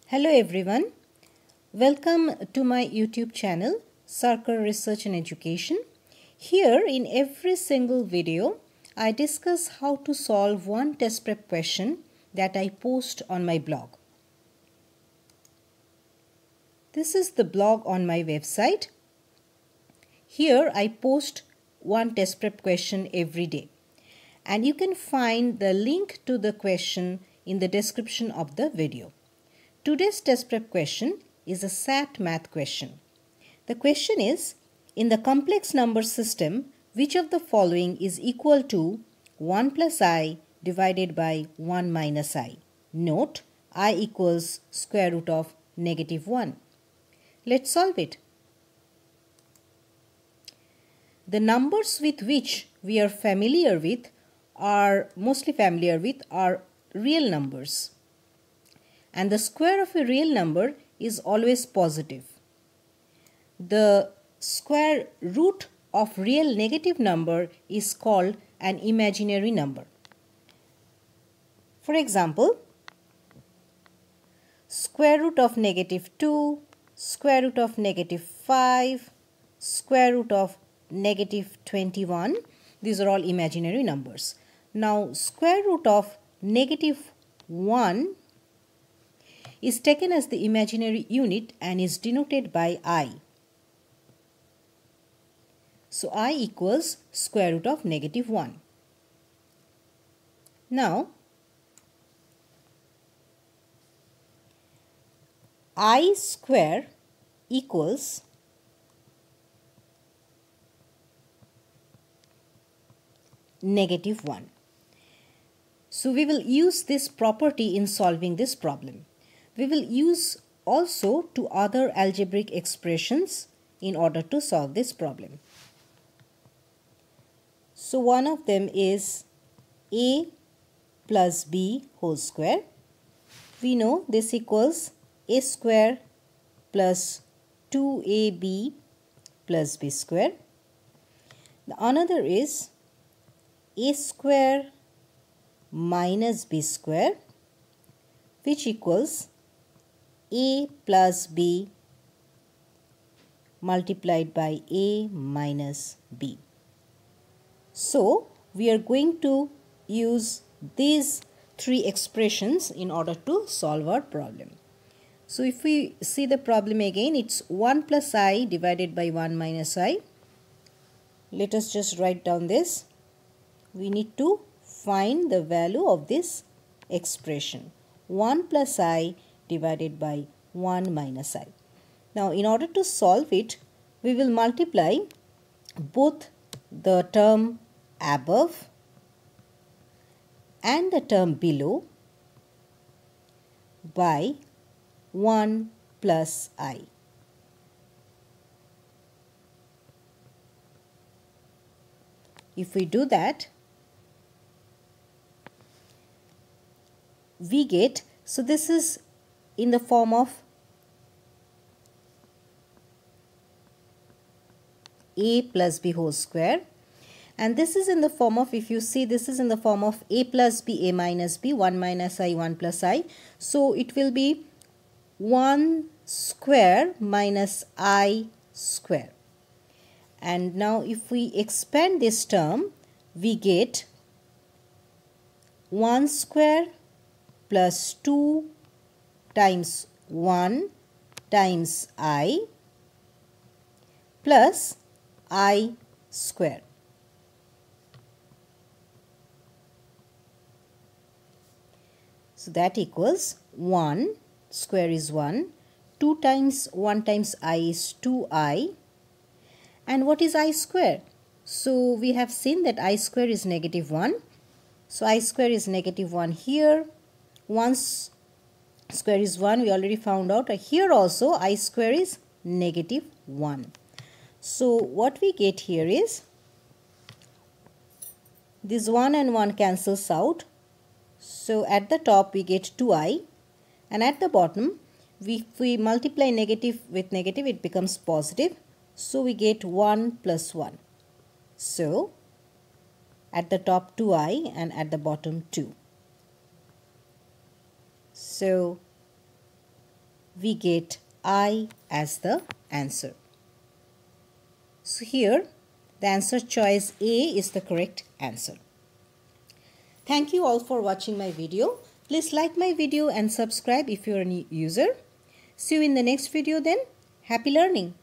Hello everyone, welcome to my YouTube channel Sarkar Research and Education. Here in every single video I discuss how to solve one test prep question that I post on my blog. This is the blog on my website. Here I post one test prep question every day, and you can find the link to the question in the description of the video. Today's test prep question is a SAT math question. The question is, in the complex number system, which of the following is equal to 1 plus I divided by 1 minus I? Note, I equals square root of negative 1. Let's solve it. The numbers with which we are mostly familiar with are real numbers. And the square of a real number is always positive. The square root of real negative number is called an imaginary number. For example, square root of negative 2, square root of negative 5, square root of negative 21. These are all imaginary numbers. Now, square root of negative 1 is taken as the imaginary unit and is denoted by I. So I equals square root of negative 1. Now, I square equals negative 1. So we will use this property in solving this problem. We will use also two other algebraic expressions in order to solve this problem. So one of them is a plus b whole square. We know this equals a square plus 2ab plus b square. The another is a square minus b square, which equals a plus b multiplied by a minus b. So we are going to use these three expressions in order to solve our problem. So if we see the problem again, it's 1 plus I divided by 1 minus I. Let us just write down this. We need to find the value of this expression. 1 plus I divided by 1 minus I. Now, in order to solve it, we will multiply both the term above and the term below by 1 plus I. If we do that, we get, so this is in the form of a plus b whole square, and this is in the form of, if you see, this is in the form of a plus b, a minus b, 1 minus I, 1 plus I. So it will be 1 square minus I square. And now if we expand this term, we get 1 square plus 2 times 1 times I plus I square. So that equals 1 square is 1, 2 times 1 times I is 2I. And what is I square? So we have seen that I square is negative 1. So I square is negative 1 here. 1 square is 1, we already found out. Here also I square is negative 1. So what we get here is, this 1 and 1 cancels out. So at the top we get 2I, and at the bottom if we multiply negative with negative, it becomes positive. So we get 1 plus 1. So at the top 2I and at the bottom 2. So we get I as the answer. So here the answer choice A is the correct answer. Thank you all for watching my video. Please like my video and subscribe if you are a new user. See you in the next video then. Happy learning!